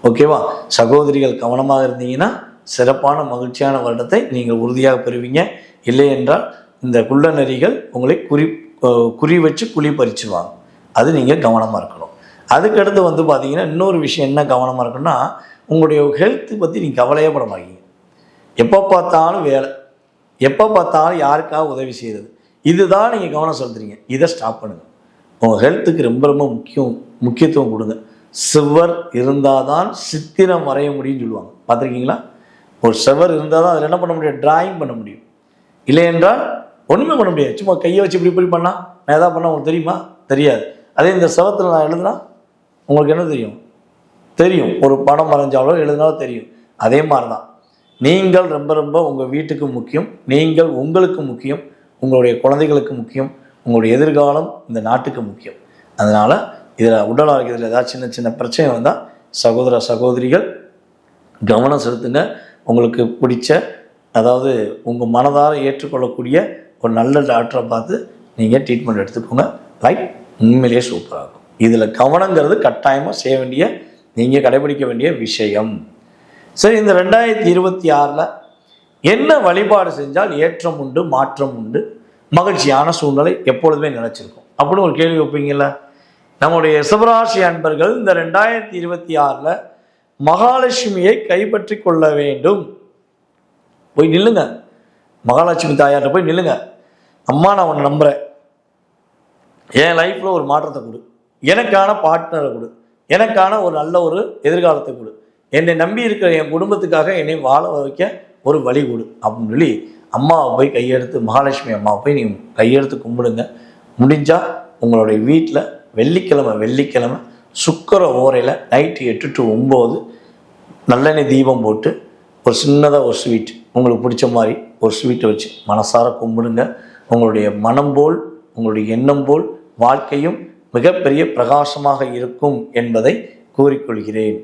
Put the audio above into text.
ஓகேவா? சகோதரிகள் கவனமாக இருந்தீங்கன்னா சிறப்பான மகிழ்ச்சியான வருடத்தை நீங்கள் உறுதியாக பெறுவீங்க. இல்லை என்றால் இந்த குள்ள நரிகள் உங்களை குறி வச்சு குழி பறிச்சுவாங்க. அது நீங்கள் கவனமாக இருக்கணும். அதுக்கடுத்து பார்த்தீங்கன்னா இன்னொரு விஷயம் என்ன கவனமாக இருக்குன்னா, உங்களுடைய ஹெல்த்து பற்றி நீங்கள் கவலையே பட மாட்டீங்க. எப்போ பார்த்தாலும் வேலை, எப்போ பார்த்தாலும் யாருக்காக உதவி செய்கிறது, இதுதான் நீங்கள் கவனம் செலுத்துறீங்க. இதை ஸ்டாப் பண்ணுங்கள். உங்கள் ஹெல்த்துக்கு ரொம்ப ரொம்ப முக்கியத்துவம் கொடுங்க. சுவர் இருந்தால் தான் சித்திரம் வரைய முடியும்னு சொல்லுவாங்க. பார்த்துருக்கீங்களா? ஒரு சுவர் இருந்தால் தான் அதில் என்ன பண்ண முடியும்? டிராயிங் பண்ண முடியும். இல்லை என்றால் ஒன்றுமே பண்ண முடியாது. சும்மா கையை வச்சு இப்படி பண்ணால் நான் எதாவது பண்ணால் உங்களுக்கு தெரியுமா? தெரியாது. அதே இந்த செவத்தில் நான் எழுதுனா உங்களுக்கு என்ன தெரியும்? தெரியும். ஒரு படம் வரைஞ்சாலோ எழுதினாலும் தெரியும். அதே மாதிரி தான் நீங்கள் ரொம்ப ரொம்ப உங்கள் வீட்டுக்கு முக்கியம், நீங்கள் உங்களுக்கு முக்கியம், உங்களுடைய குழந்தைகளுக்கு முக்கியம், உங்களுடைய எதிர்காலம் இந்த நாட்டுக்கு முக்கியம். அதனால் இதில் உடல் ஆரோக்கியத்தில் ஏதாவது சின்ன சின்ன பிரச்சனை வந்தால் சகோதர சகோதரிகள் கவனம் செலுத்துங்க. உங்களுக்கு பிடிச்ச, அதாவது உங்கள் மனதார ஏற்றுக்கொள்ளக்கூடிய ஒரு நல்ல டாக்டரை பார்த்து நீங்கள் ட்ரீட்மெண்ட் எடுத்துக்கோங்க. லைஃப் உண்மையிலேயே சூப்பராக இருக்கும். இதில் கவனங்கிறது கட்டாயமாக செய்ய வேண்டிய, நீங்கள் கடைபிடிக்க வேண்டிய விஷயம். சரி, இந்த 2026 என்ன வழிபாடு செஞ்சால் ஏற்றம் உண்டு, மாற்றம் உண்டு, மகிழ்ச்சியான சூழ்நிலை எப்பொழுதுமே நினைச்சிருக்கும் அப்படின்னு ஒரு கேள்வி வைப்பீங்கள்ல. நம்முடைய ரிஷபராசி அன்பர்கள் இந்த 2026 மகாலட்சுமியை கைப்பற்றி கொள்ள வேண்டும். போய் நில்லுங்க, மகாலட்சுமி தாயார்கிட்ட போய் நில்லுங்க. அம்மா, நான் உன்னை நம்புகிறேன், என் லைஃப்பில் ஒரு மாற்றத்தை கொடு, எனக்கான பார்ட்னரை கொடு, எனக்கான ஒரு நல்ல ஒரு எதிர்காலத்தை கொடு, என்னை நம்பி இருக்கிற என் குடும்பத்துக்காக என்னை வாழ வைக்க ஒரு வழி கொடு அப்படின்னு சொல்லி அம்மாவை போய் கையெடுத்து, மகாலட்சுமி அம்மாவை போய் நீங்கள் கையெடுத்து கும்பிடுங்க. முடிஞ்சால் உங்களுடைய வீட்டில் வெள்ளிக்கிழமை சுக்கர ஓரையில் நைட்டு 8 to 9 நல்லெண்ணெய் தீபம் போட்டு ஒரு சின்னதாக ஒரு ஸ்வீட், உங்களுக்கு பிடிச்ச மாதிரி ஒரு ஸ்வீட்டை வச்சு மனசார கும்பிடுங்க. உங்களுடைய மனம் போல், உங்களுடைய எண்ணம் போல் வாழ்க்கையும் மிகப்பெரிய பிரகாசமாக இருக்கும் என்பதை கூறிக்கொள்கிறேன்.